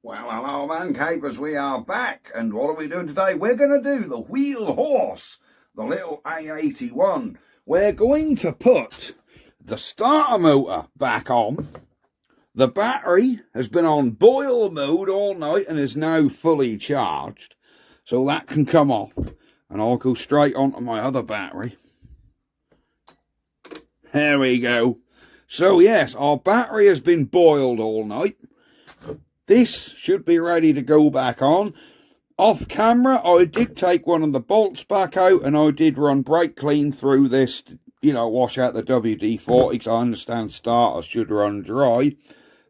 Well, hello, man capers, we are back, and what are we doing today? We're going to do the Wheelhorse, the little A81. We're going to put the starter motor back on. The battery has been on boil mode all night and is now fully charged, so that can come off, and I'll go straight onto my other battery. There we go. So yes, our battery has been boiled all night. This should be ready to go back on. Off camera, I did take one of the bolts back out and I did run brake clean through this, wash out the WD-40, because I understand starters should run dry.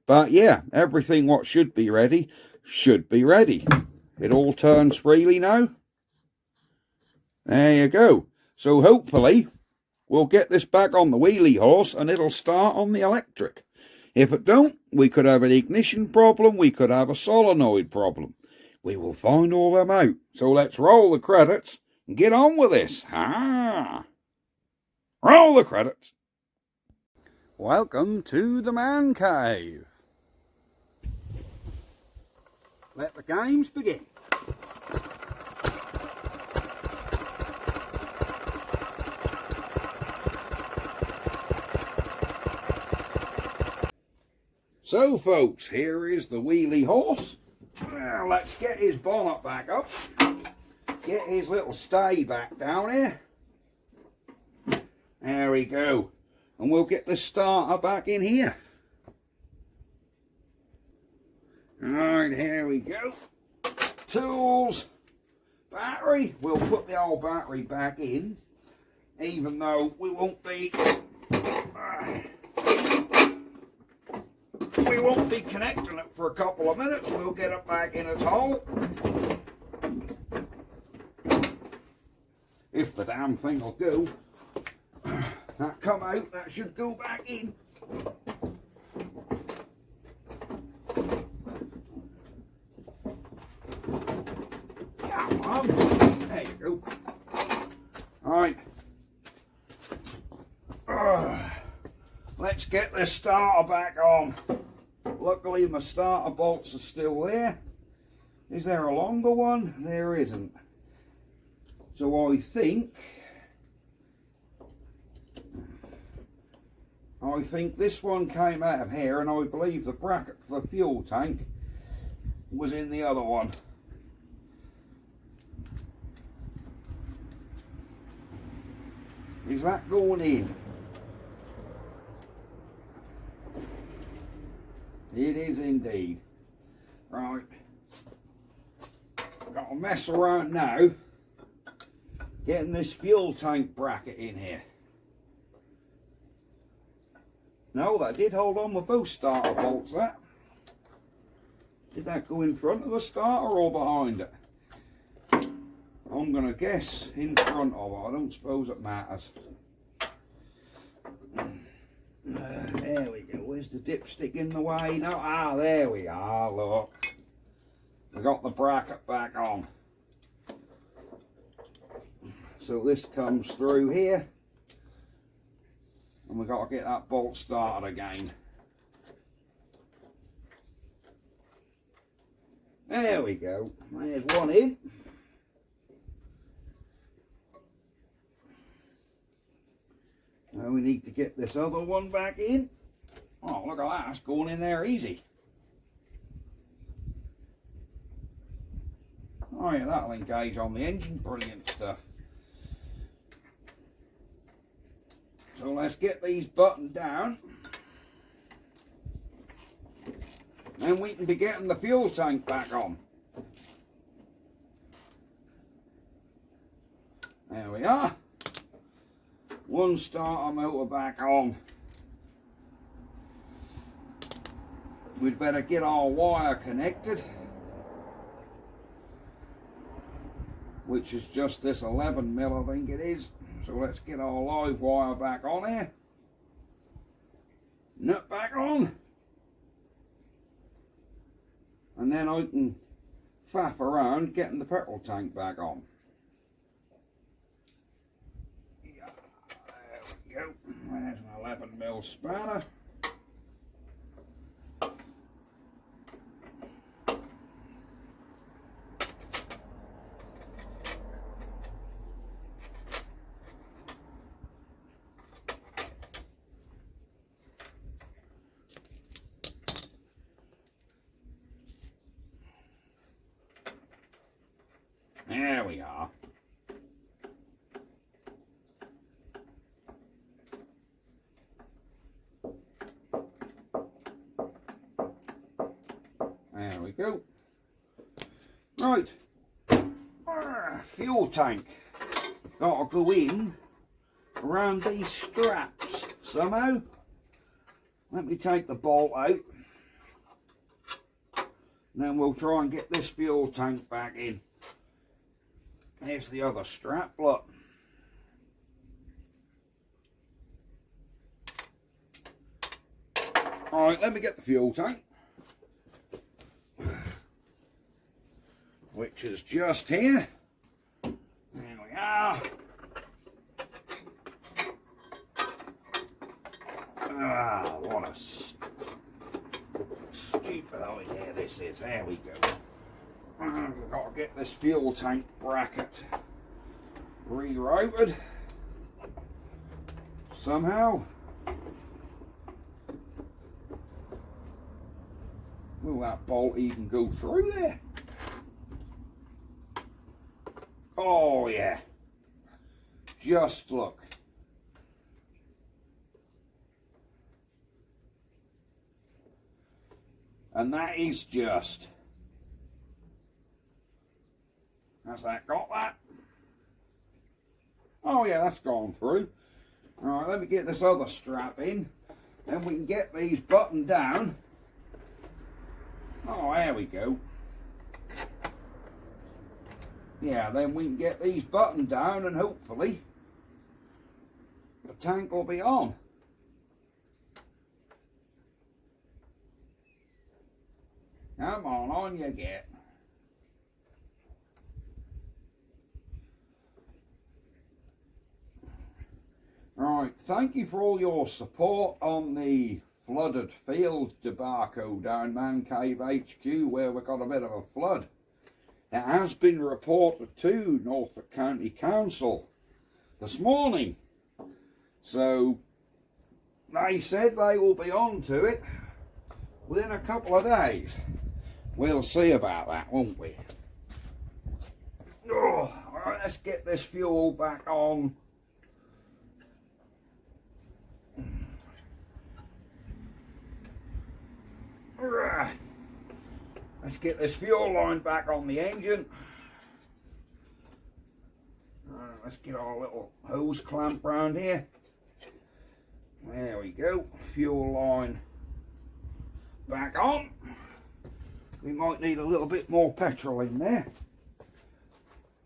But yeah, everything what should be ready. It all turns freely now. There you go. So hopefully we'll get this back on the wheelie horse and it'll start on the electric. If it don't, we could have an ignition problem, we could have a solenoid problem. We will find all them out. So let's roll the credits and get on with this. Roll the credits. Welcome to the man cave. Let the games begin. So folks, here is the wheelie horse. Now let's get his bonnet back up. Get his little stay back down here. There we go. And we'll get the starter back in here. Alright, here we go. Tools. Battery. We'll put the old battery back in. Even though we won't be connecting it for a couple of minutes. We'll get it back in its hole. If the damn thing will go. That come out, that should go back in. Come on. There you go. Alright. Let's get this starter back on. Luckily my starter bolts are still there. Is there a longer one? There isn't. So I think this one came out of here, and I believe the bracket for the fuel tank was in the other one. Is that going in? It is indeed. Right. Got to mess around now getting this fuel tank bracket in here. No, that did hold on with both starter bolts, that. Did that go in front of the starter or behind it? I'm going to guess in front of it. I don't suppose it matters. There we go. Where's the dipstick in the way? No, there we are, look. I got the bracket back on. So this comes through here. And we've got to get that bolt started again. There we go. There's one in. Now we need to get this other one back in. Oh, look at that. It's going in there easy. Oh yeah, that'll engage on the engine. Brilliant stuff. So let's get these buttoned down. Then we can be getting the fuel tank back on. There we are. One starter motor back on. We'd better get our wire connected, which is just this 11mm, I think it is. So let's get our live wire back on here. Nut back on. And then I can faff around getting the petrol tank back on. Yeah, there we go. There's an 11mm spanner. There we are. There we go. Right. Fuel tank. Got to go in around these straps somehow. Let me take the bolt out. And then we'll try and get this fuel tank back in. Here's the other strap, look. Alright, let me get the fuel tank, which is just here. There we are. Ah, what a stupid idea this is. There we go. We've got to get this fuel tank bracket rerouted somehow. Will that bolt even go through there? Oh yeah. Just look. And that is just. Has that got that? Oh yeah, that's gone through. Alright, let me get this other strap in. Then we can get these buttoned down. Oh, there we go. Yeah, then we can get these buttoned down and hopefully the tank will be on. Come on you get. Right, thank you for all your support on the flooded field debacle down Man Cave HQ where we got a bit of a flood. It has been reported to Norfolk County Council this morning. So they said they will be on to it within a couple of days. We'll see about that, won't we? Oh, all right, let's get this fuel back on. Let's get this fuel line back on the engine. Let's get our little hose clamp round here. There we go. Fuel line back on. We might need a little bit more petrol in there.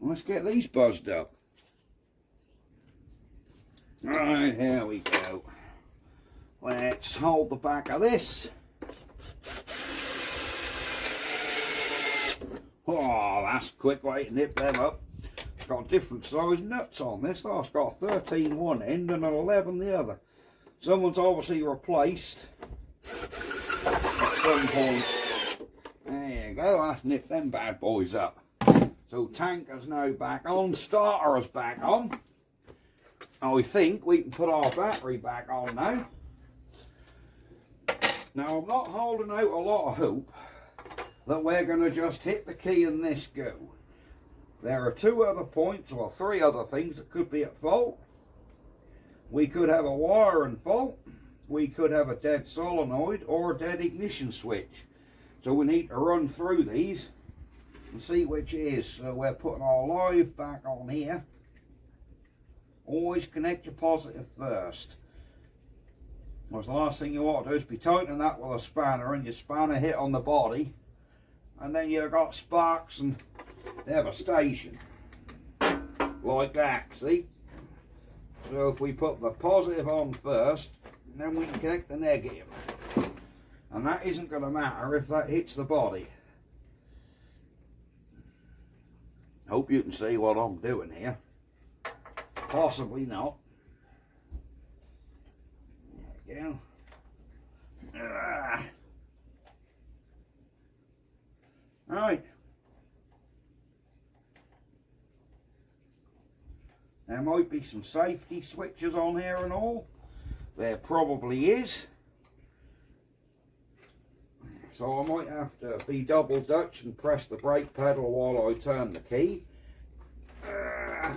Let's get these buzzed up. Right, here we go. Let's hold the back of this. Oh, that's a quick way to nip them up. It's got different size nuts on this. Oh, it's got a 13 one end and an 11 the other. Someone's obviously replaced at some point. There you go, let's nip them bad boys up. So tank is now back on, starter is back on. I think we can put our battery back on now. Now I'm not holding out a lot of hope that we're going to just hit the key and this go. There are two other points or three other things that could be at fault. We could have a wiring fault, we could have a dead solenoid or a dead ignition switch. So we need to run through these and see which it is. So we're putting our live back on here. Always connect your positive first. Because the last thing you want to do is be tightening that with a spanner and your spanner hit on the body and then you've got sparks and devastation like that, see? So if we put the positive on first, then we can connect the negative, and that isn't going to matter if that hits the body. Hope you can see what I'm doing here. Possibly not. There we go. Right. There might be some safety switches on here and all. There probably is. So I might have to be double Dutch and press the brake pedal while I turn the key.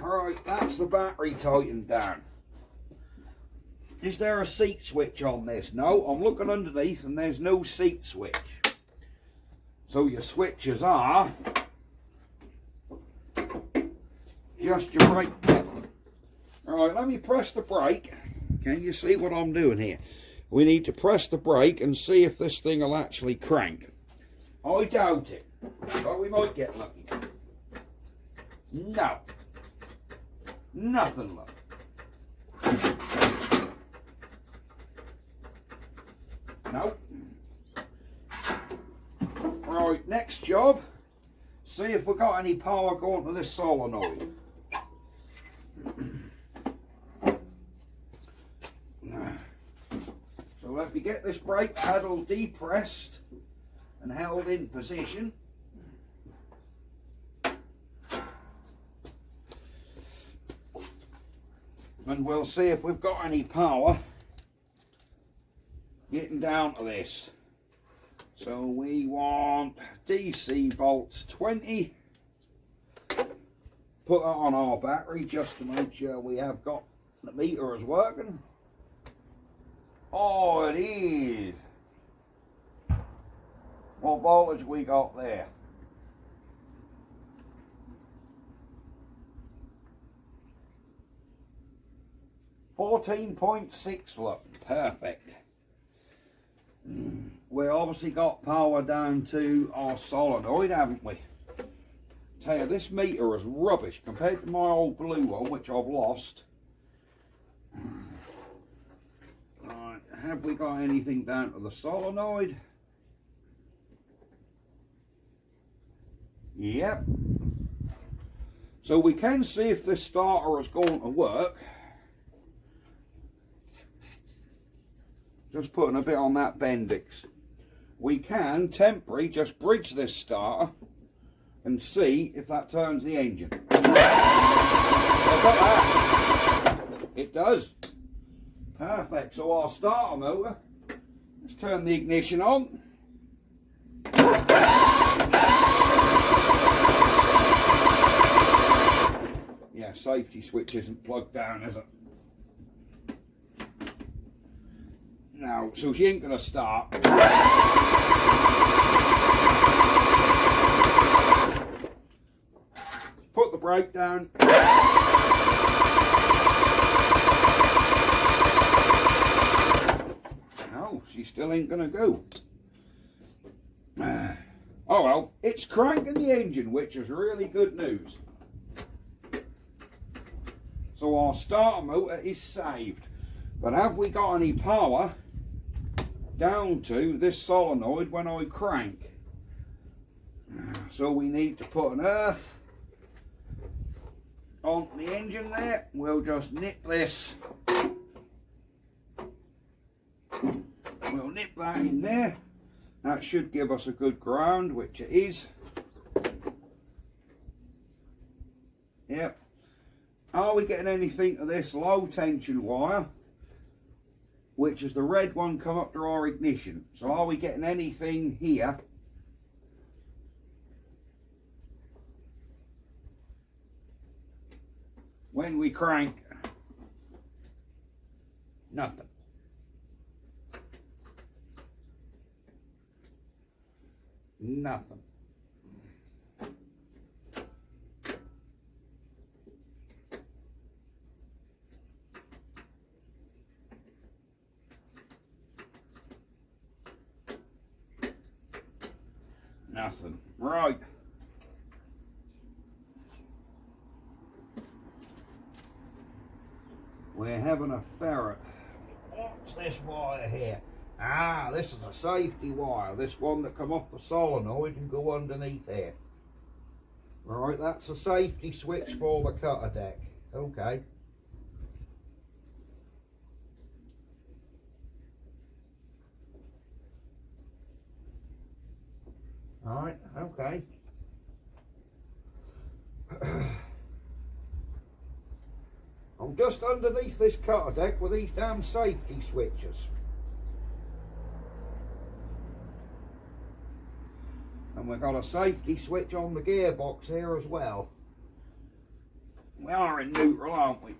Right, that's the battery tightened down. Is there a seat switch on this? No, I'm looking underneath and there's no seat switch. So your switches are just your brake pedal. Right, let me press the brake. Can you see what I'm doing here? We need to press the brake and see if this thing will actually crank. I doubt it, but we might get lucky. No. Nothing, look. Nope. Right, next job. See if we've got any power going to this solenoid. So let me get this brake pedal depressed and held in position. And we'll see if we've got any power getting down to this. So we want DC volts 20. Put that on our battery just to make sure we have got the meter is working. Oh, it is. What voltage we got there? 14.6, look, perfect. We obviously got power down to our solenoid, haven't we? Tell you, this meter is rubbish compared to my old blue one, which I've lost. Right, have we got anything down to the solenoid? Yep. So we can see if this starter is going to work. Just putting a bit on that Bendix. We can temporarily just bridge this starter and see if that turns the engine. It does. Perfect. So our starter motor, let's turn the ignition on. Yeah, safety switch isn't plugged down, is it? No, so she ain't gonna start. Put the brake down. No, she still ain't gonna go. Oh well, it's cranking the engine, which is really good news. So our starter motor is saved. But have we got any power down to this solenoid when I crank? So we need to put an earth on the engine there. We'll just nip this. We'll nip that in there. That should give us a good ground, which it is. Yep. Are we getting anything to this low tension wire, which is the red one come up to our ignition? So are we getting anything here? When we crank? Nothing. Nothing. Nothing. Right. We're having a ferret. What's this wire here? Ah, this is a safety wire. This one that come off the solenoid and go underneath here. Right, that's a safety switch for the cutter deck. Okay. Alright, okay. I'm just underneath this cutter deck with these damn safety switches. And we've got a safety switch on the gearbox here as well. We are in neutral, aren't we?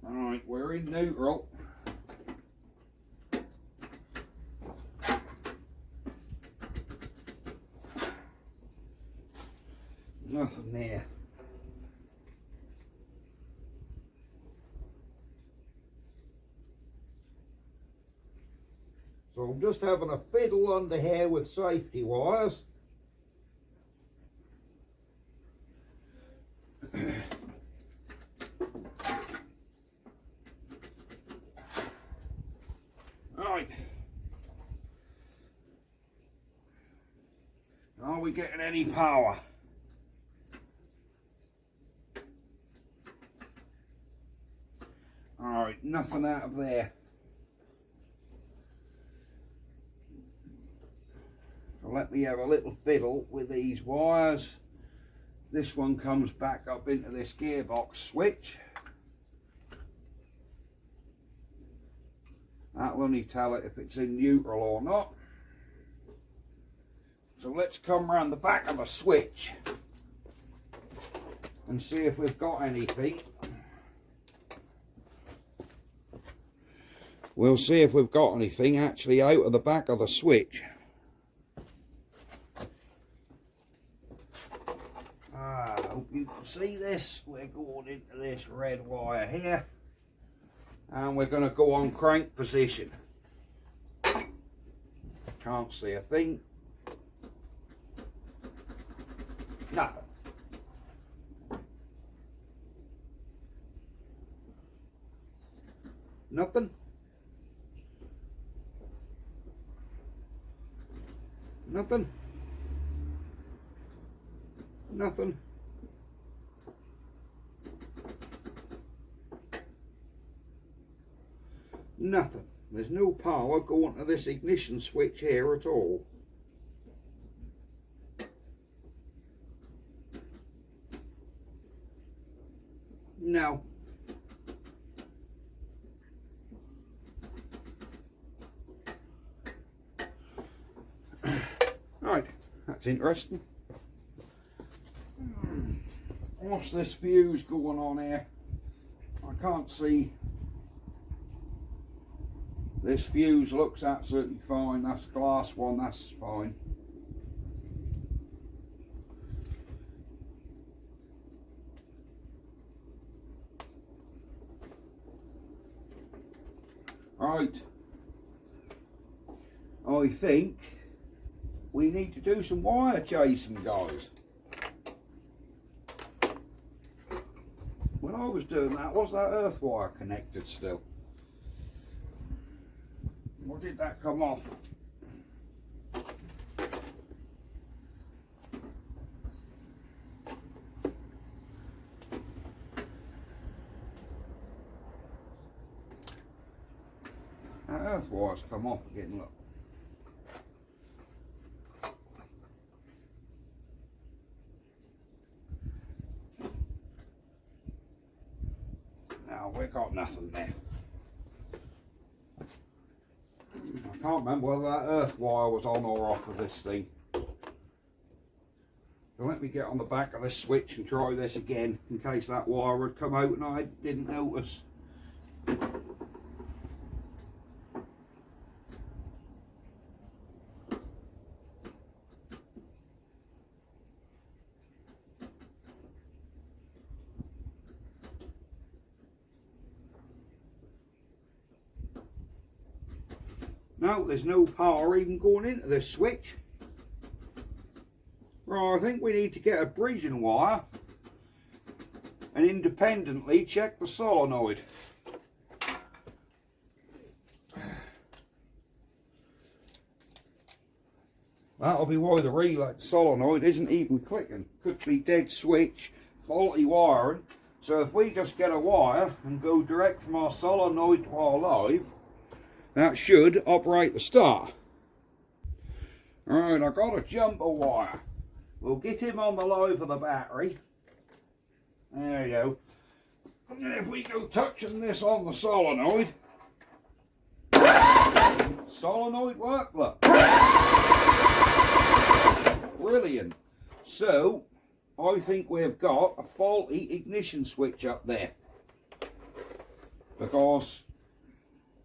Alright, we're in neutral. Nothing there. So I'm just having a fiddle under here with safety wires. Right. Are we getting any power? Alright, nothing out of there. So let me have a little fiddle with these wires. This one comes back up into this gearbox switch. That'll only tell it if it's in neutral or not. So let's come around the back of the switch and see if we've got anything. We'll see if we've got anything actually out of the back of the switch. I hope you can see this. We're going into this red wire here and we're going to go on crank position. Can't see a thing. Nothing. Nothing. Nothing. Nothing. Nothing. There's no power going to this ignition switch here at all. No. Right, that's interesting. What's this fuse going on here? I can't see. This fuse looks absolutely fine. That's a glass one, that's fine. Right. I think we need to do some wire chasing, guys. When I was doing that, was that earth wire connected still? Or did that come off? That earth wire's come off again, look. No, we've got nothing there. I can't remember whether that earth wire was on or off of this thing. So let me get on the back of this switch and try this again in case that wire had come out and I didn't notice. No, there's no power even going into this switch. Right, I think we need to get a bridging wire and independently check the solenoid. That'll be why the relay solenoid isn't even clicking. Could be dead switch, faulty wiring. So if we just get a wire and go direct from our solenoid to our live, that should operate the starter. Alright, I've got a jumper wire. We'll get him on the live of the battery. There you go. And then if we go touching this on the solenoid, solenoid work, look. Brilliant. So I think we've got a faulty ignition switch up there, because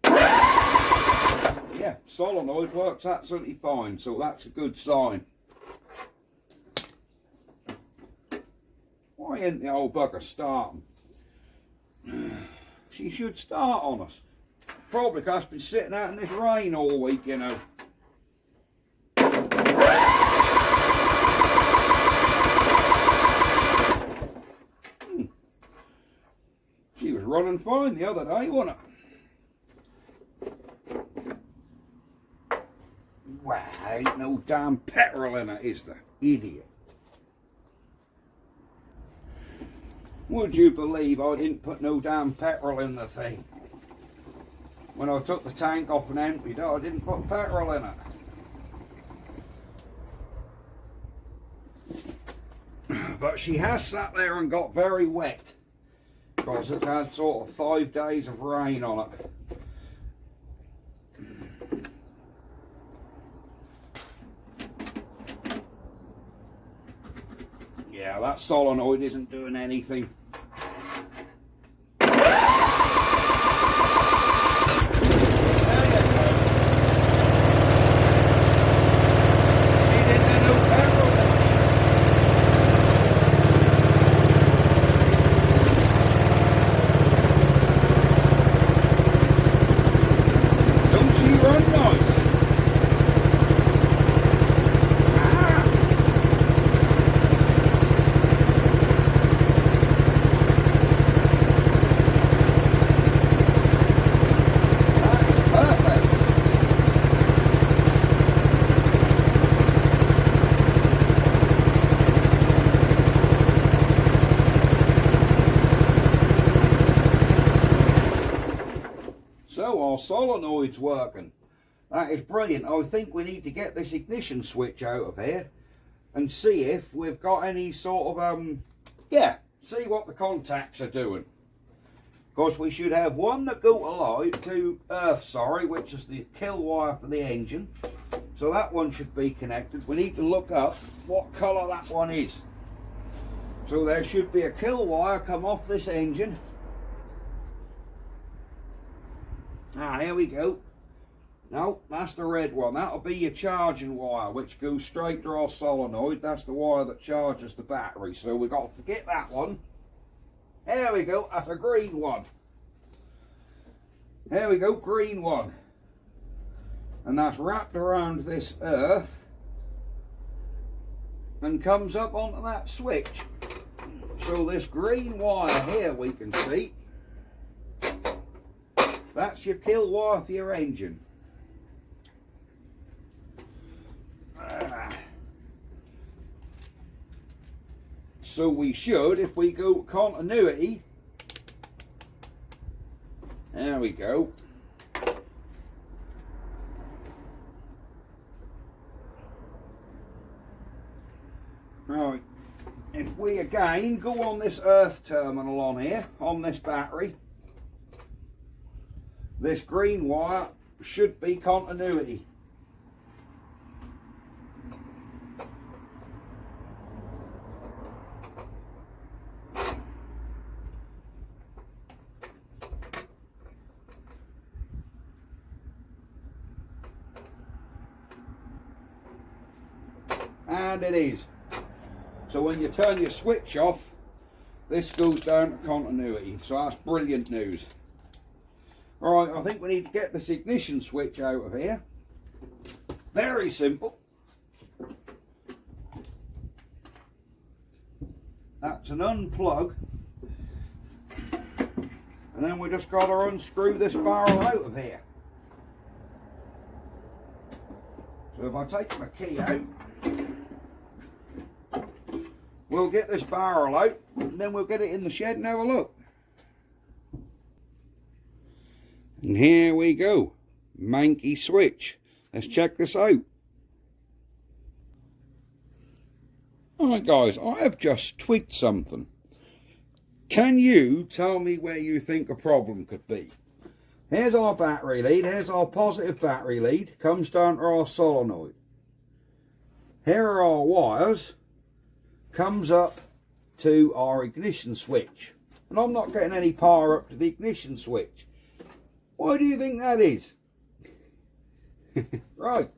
yeah, solenoid works absolutely fine, so that's a good sign. Why isn't the old bugger starting? She should start on us. Probably because I've been sitting out in this rain all week, you know. She was running fine the other day, wasn't it? Wow, ain't no damn petrol in it, is there? Idiot. Would you believe I didn't put no damn petrol in the thing? When I took the tank off and emptied it, I didn't put petrol in it. But she has sat there and got very wet, because it's had sort of 5 days of rain on it. Yeah, that solenoid isn't doing anything. So our solenoid's working. That is brilliant. I think we need to get this ignition switch out of here and see if we've got any sort of, see what the contacts are doing. Of course, we should have one that go to light, to earth, which is the kill wire for the engine. So that one should be connected. We need to look up what colour that one is. So there should be a kill wire come off this engine. Ah, here we go. No, that's the red one. That'll be your charging wire, which goes straight to our solenoid. That's the wire that charges the battery. So we've got to forget that one. There we go. That's a green one. There we go, green one. And that's wrapped around this earth and comes up onto that switch. So this green wire here we can see, that's your kill wire for your engine. So we should, if we go continuity, there we go. Right, if we again go on this earth terminal on here, on this battery, this green wire should be continuity. And it is. So when you turn your switch off, this goes down to continuity. So that's brilliant news. Alright, I think we need to get this ignition switch out of here. Very simple. That's an unplug. And then we just got to unscrew this barrel out of here. So if I take my key out, we'll get this barrel out and then we'll get it in the shed and have a look. And here we go, manky switch. Let's check this out. Alright guys, I have just tweaked something. Can you tell me where you think a problem could be? Here's our battery lead, here's our positive battery lead, comes down to our solenoid. Here are our wires, comes up to our ignition switch. And I'm not getting any power up to the ignition switch. Why do you think that is? Right.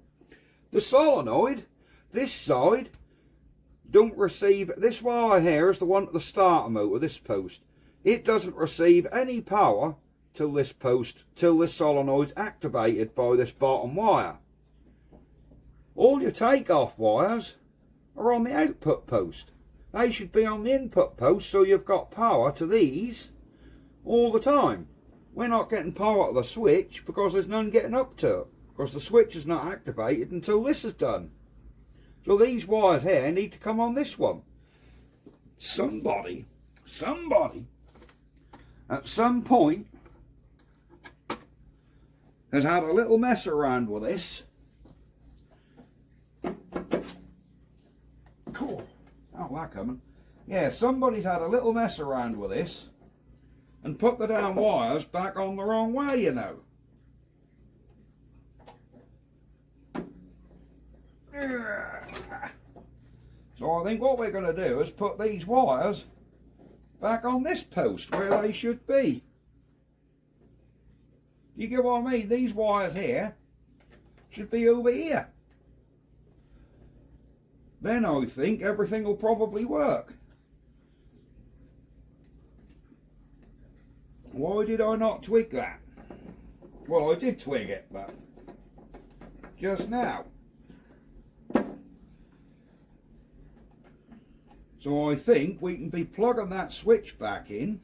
The solenoid, this side, don't receive, this wire here is the one at the starter motor, this post. It doesn't receive any power till this solenoid's activated by this bottom wire. All your takeoff wires are on the output post. They should be on the input post, so you've got power to these all the time. We're not getting power to the switch because there's none getting up to it, because the switch is not activated until this is done. So these wires here need to come on this one. Somebody at some point has had a little mess around with this. Cool. Oh, that coming. Yeah, somebody's had a little mess around with this and put the damn wires back on the wrong way, you know. So I think what we're going to do is put these wires back on this post where they should be. You get what I mean? These wires here should be over here. Then I think everything will probably work. Why did I not twig that? Well, I did twig it, but just now. So I think we can be plugging that switch back in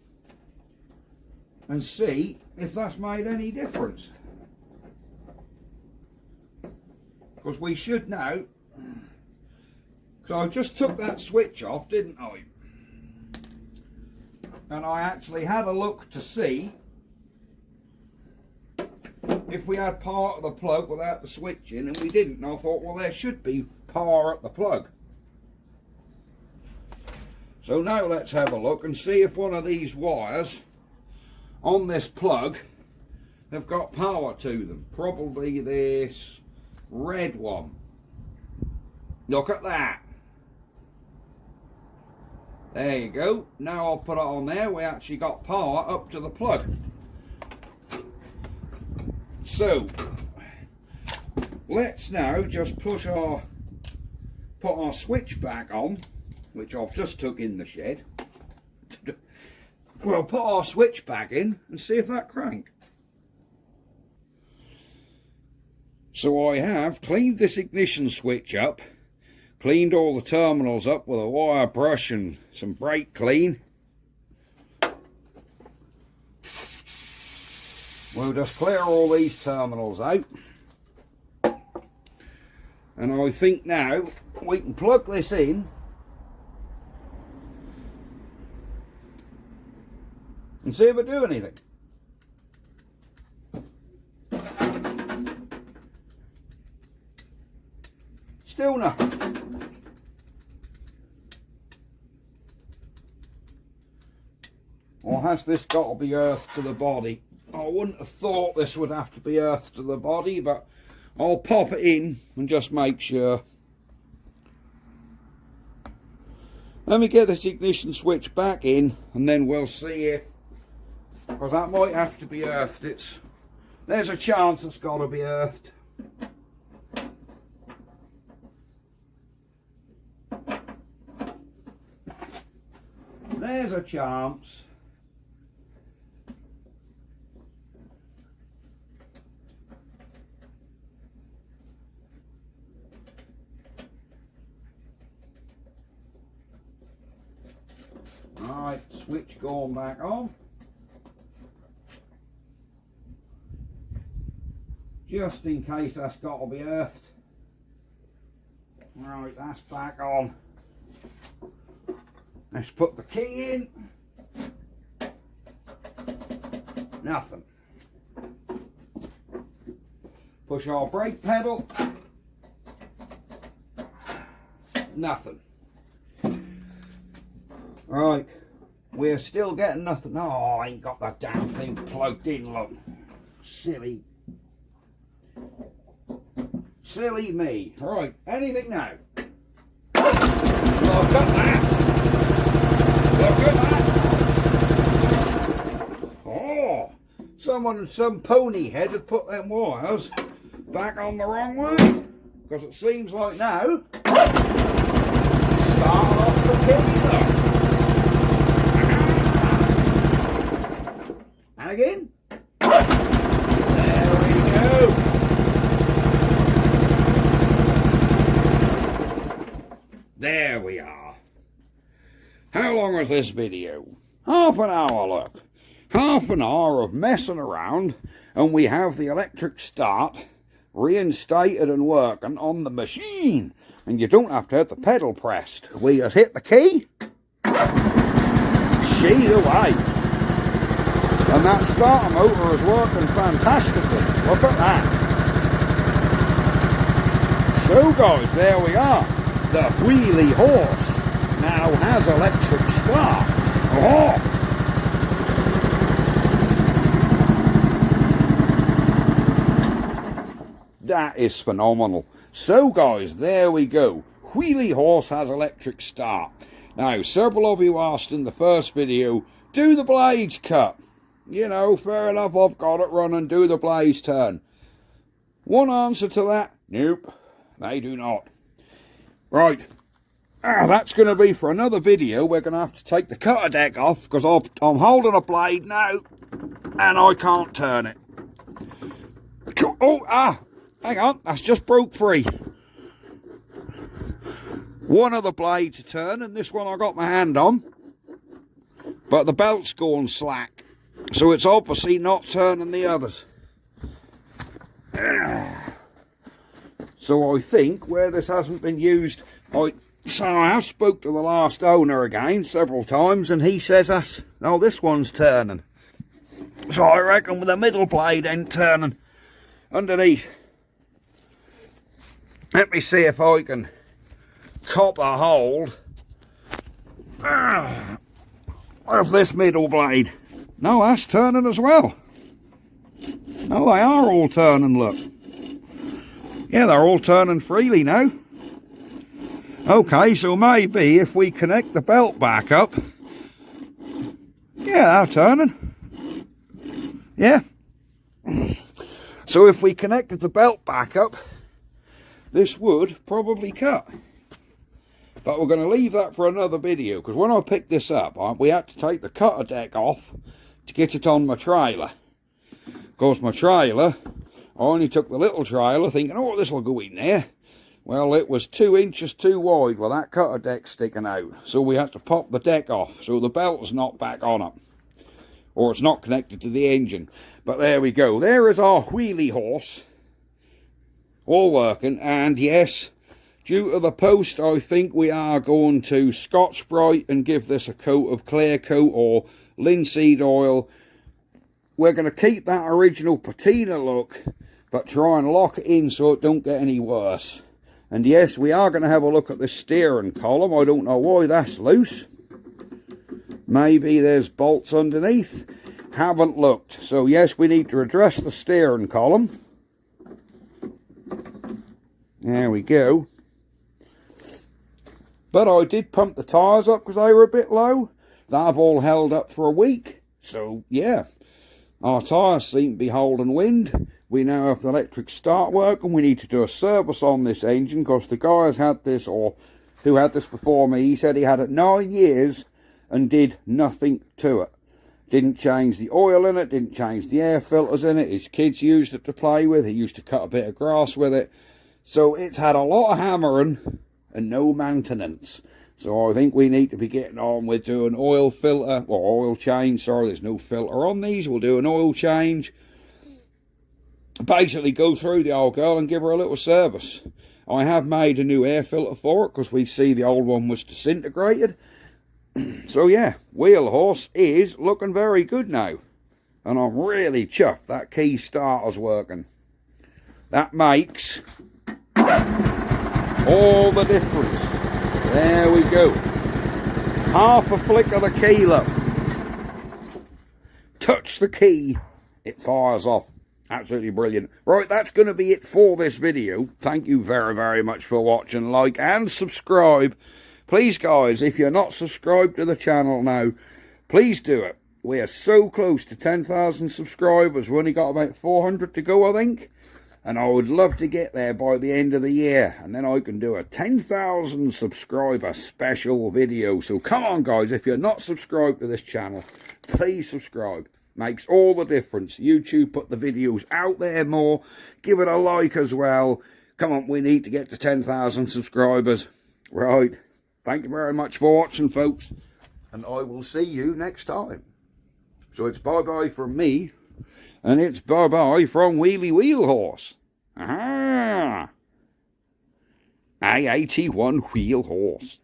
and see if that's made any difference. Because we should know. Because I just took that switch off, didn't I? And I actually had a look to see if we had power at the plug without the switch in, and we didn't. And I thought, well, there should be power at the plug. So now let's have a look and see if one of these wires on this plug have got power to them. Probably this red one. Look at that. There you go. Now I'll put it on there. We actually got power up to the plug. So let's now just put our switch back on, which I've just took in the shed. We'll put our switch back in and see if that crank. So I have cleaned this ignition switch up, cleaned all the terminals up with a wire brush and some brake clean. We'll just clear all these terminals out. And I think now we can plug this in and see if it do anything. Still nothing. Or has this got to be earthed to the body? I wouldn't have thought this would have to be earthed to the body, but I'll pop it in and just make sure. Let me get this ignition switch back in and then we'll see if, because that might have to be earthed. There's a chance it's got to be earthed. There's a chance. Alright, switch going back on. Just in case that's got to be earthed. Right, that's back on. Let's put the key in. Nothing. Push our brake pedal. Nothing. Right, we're still getting nothing. Oh, I ain't got that damn thing plugged in, look. Silly. Silly me. Right, anything now? Well, I've got that. Oh, some pony head had put them wires back on the wrong way, because it seems like now start off the killer. And again. There we go. There we are. How long was this video? Half an hour, look. Half an hour of messing around, and we have the electric start reinstated and working on the machine. And you don't have to have the pedal pressed. We just hit the key, sheet away. And that starter motor is working fantastically. Look at that. So guys, there we are. The Wheelhorse now has electric start. Oh! That is phenomenal. So guys, there we go. Wheelhorse has electric start. Now, several of you asked in the first video, do the blades cut? You know, fair enough, I've got it running, do the blades turn? One answer to that, nope, they do not. Right, that's going to be for another video. We're going to have to take the cutter deck off, because I'm holding a blade now, and I can't turn it. Oh, hang on, that's just broke free. One of the blades are turning, this one I got my hand on, but the belt's gone slack, so it's obviously not turning the others. So I think where this hasn't been used, I have spoke to the last owner again several times, and he says this one's turning. So I reckon with the middle blade ain't turning underneath. Let me see if I can cop a hold of this middle blade. No, that's turning as well. No, they are all turning, look. Yeah, they're all turning freely now. Okay, so maybe if we connect the belt back up. Yeah, they're turning. Yeah. So if we connected the belt back up, this would probably cut. But we're going to leave that for another video, because when I picked this up, we had to take the cutter deck off to get it on my trailer. Of course, my trailer, I only took the little trailer thinking, oh, this will go in there. Well, it was 2 inches too wide with that cutter deck sticking out. So we had to pop the deck off, so the belt's not back on it. Or it's not connected to the engine. But there we go. There is our Wheelhorse. All working. And yes, due to the post, I think we are going to Scotch-Brite and give this a coat of clear coat or linseed oil. We're going to keep that original patina look, but try and lock it in so it don't get any worse. And yes, we are going to have a look at the steering column. I don't know why that's loose. Maybe there's bolts underneath. Haven't looked. So yes, we need to address the steering column. There we go. But I did pump the tyres up because they were a bit low. They've all held up for a week. So yeah, our tyres seem to be holding wind. We now have the electric start working. We need to do a service on this engine, because the guy has had this, or who had this before me, he said he had it 9 years and did nothing to it. Didn't change the oil in it, didn't change the air filters in it. His kids used it to play with. He used to cut a bit of grass with it. So it's had a lot of hammering and no maintenance. So I think we need to be getting on with doing oil filter, or oil change. Sorry, there's no filter on these. We'll do an oil change. Basically go through the old girl and give her a little service. I have made a new air filter for it, because we see the old one was disintegrated. So yeah, Wheelhorse is looking very good now. And I'm really chuffed that key starter's working. That makes all the difference. There we go. Half a flick of the key, look. Touch the key, it fires off. Absolutely brilliant. Right, that's going to be it for this video. Thank you very, very much for watching. Like and subscribe Please, guys, if you're not subscribed to the channel now, please do it. We are so close to 10,000 subscribers. We've only got about 400 to go, I think. And I would love to get there by the end of the year. And then I can do a 10,000 subscriber special video. So come on, guys, if you're not subscribed to this channel, please subscribe. Makes all the difference. YouTube put the videos out there more. Give it a like as well. Come on, we need to get to 10,000 subscribers. Right. Thank you very much for watching, folks. And I will see you next time. So it's bye-bye from me. And it's bye-bye from Wheelie Wheelhorse. Aha! I-81 Wheelhorse.